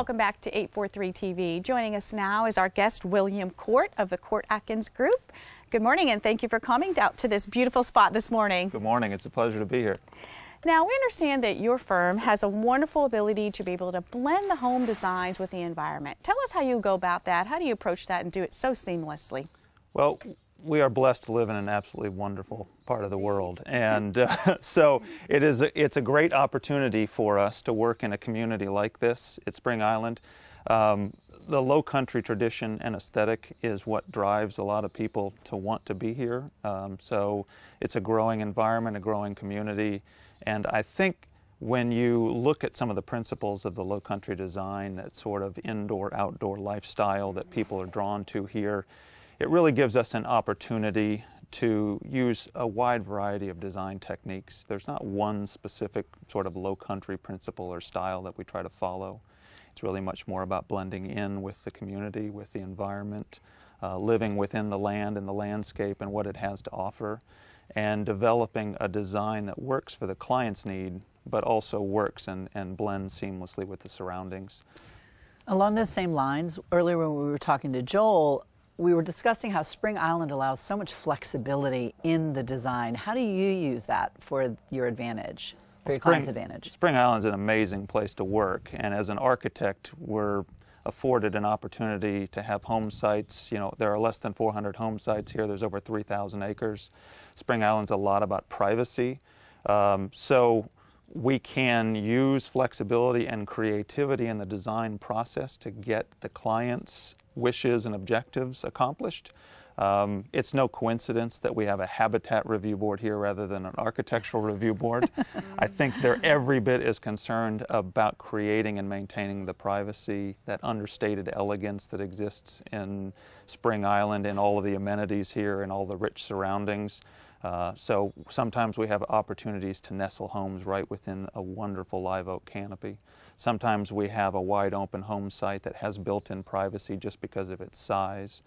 Welcome back to 843 TV. Joining us now is our guest, William Court of the Court Atkins Group. Good morning, and thank you for coming out to this beautiful spot this morning. Good morning. It's a pleasure to be here. Now, we understand that your firm has a wonderful ability to be able to blend the home designs with the environment. Tell us how you go about that. How do you approach that and do it so seamlessly? Well, we are blessed to live in an absolutely wonderful part of the world, and so it's a great opportunity for us to work in a community like this at Spring Island. The low country tradition and aesthetic is what drives a lot of people to want to be here. So it's a growing environment, a growing community, and I think when you look at some of the principles of the low country design, that sort of indoor-outdoor lifestyle that people are drawn to here, it really gives us an opportunity to use a wide variety of design techniques. There's not one specific sort of low country principle or style that we try to follow. It's really much more about blending in with the community, with the environment, living within the land and the landscape and what it has to offer, and developing a design that works for the client's need, but also works and blends seamlessly with the surroundings. Along those same lines, earlier when we were talking to Joel, we were discussing how Spring Island allows so much flexibility in the design. How do you use that for your advantage, for your client's advantage? Spring Island's an amazing place to work, and as an architect, we're afforded an opportunity to have home sites. You know, there are less than 400 home sites here. There's over 3,000 acres. Spring Island's a lot about privacy. So we can use flexibility and creativity in the design process to get the client's wishes and objectives accomplished. It's no coincidence that we have a habitat review board here rather than an architectural review board. I think they're every bit as concerned about creating and maintaining the privacy, that understated elegance that exists in Spring Island and all of the amenities here and all the rich surroundings. So sometimes we have opportunities to nestle homes right within a wonderful live oak canopy. Sometimes we have a wide open home site that has built-in privacy just because of its size.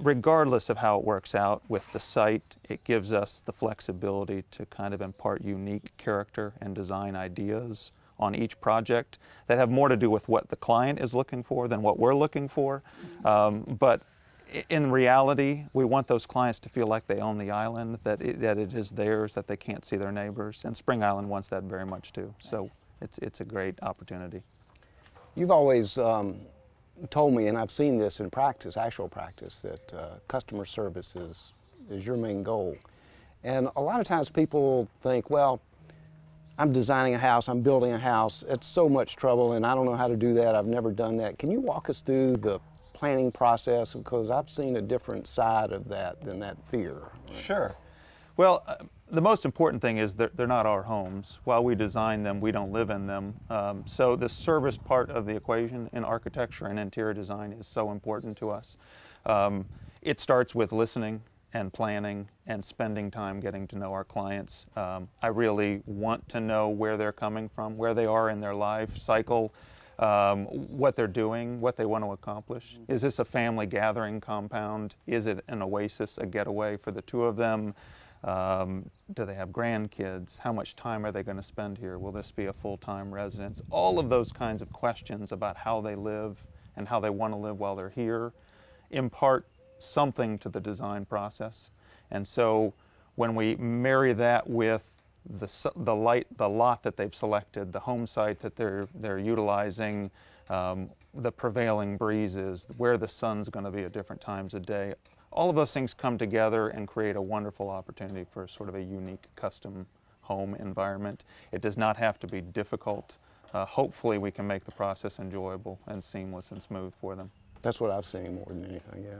Regardless of how it works out with the site, it gives us the flexibility to kind of impart unique character and design ideas on each project that have more to do with what the client is looking for than what we're looking for. But in reality, we want those clients to feel like they own the island, that it is theirs, that they can't see their neighbors. And Spring Island wants that very much too. So it's a great opportunity. You've always told me, and I've seen this in practice, actual practice, that customer service is your main goal. And a lot of times people think, well, I'm designing a house, I'm building a house, it's so much trouble and I don't know how to do that, I've never done that. Can you walk us through the planning process? Because I've seen a different side of that than that fear. Sure. Well, the most important thing is that they're not our homes. While we design them, we don't live in them. So the service part of the equation in architecture and interior design is so important to us. It starts with listening and planning and spending time getting to know our clients. I really want to know where they're coming from, where they are in their life cycle, what they're doing, what they want to accomplish. Is this a family gathering compound? Is it an oasis, a getaway for the two of them? Do they have grandkids? How much time are they going to spend here? Will this be a full-time residence? All of those kinds of questions about how they live and how they want to live while they're here impart something to the design process. And so when we marry that with the lot that they've selected, the home site that they're utilizing, the prevailing breezes, where the sun's going to be at different times of day, all of those things come together and create a wonderful opportunity for sort of a unique custom home environment. It does not have to be difficult. Hopefully we can make the process enjoyable and seamless and smooth for them. That's what I've seen more than anything, yeah.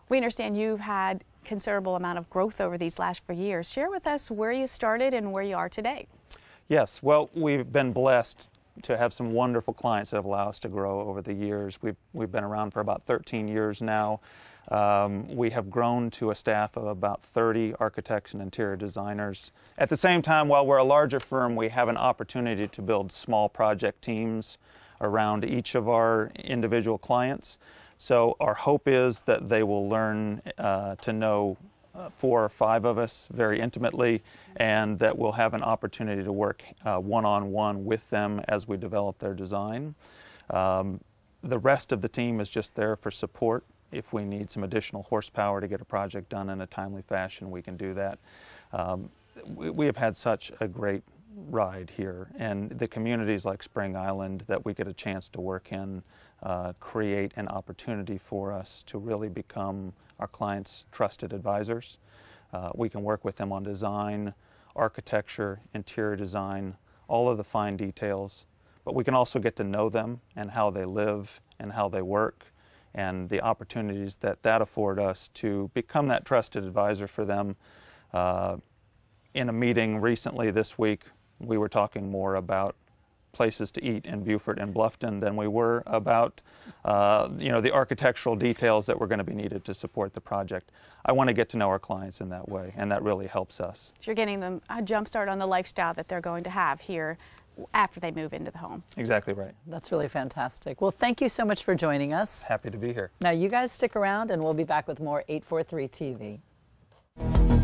We understand you've had considerable amount of growth over these last 4 years. Share with us where you started and where you are today. Yes, well, we've been blessed to have some wonderful clients that have allowed us to grow over the years. We've been around for about 13 years now. We have grown to a staff of about 30 architects and interior designers. At the same time, while we're a larger firm, we have an opportunity to build small project teams around each of our individual clients. So our hope is that they will learn to know 4 or 5 of us very intimately, and that we'll have an opportunity to work one-on-one with them as we develop their design. The rest of the team is just there for support. If we need some additional horsepower to get a project done in a timely fashion, we can do that. We have had such a great ride here, and the communities like Spring Island that we get a chance to work in create an opportunity for us to really become our clients' trusted advisors. We can work with them on design, architecture, interior design, all of the fine details, but we can also get to know them and how they live and how they work, and the opportunities that afford us to become that trusted advisor for them. In a meeting recently this week, we were talking more about places to eat in Beaufort and Bluffton than we were about the architectural details that were going to be needed to support the project. I want to get to know our clients in that way, and that really helps us. So you're getting them a jump start on the lifestyle that they're going to have here after they move into the home. Exactly right. That's really fantastic. Well, thank you so much for joining us. Happy to be here. Now you guys stick around and we'll be back with more 843 TV.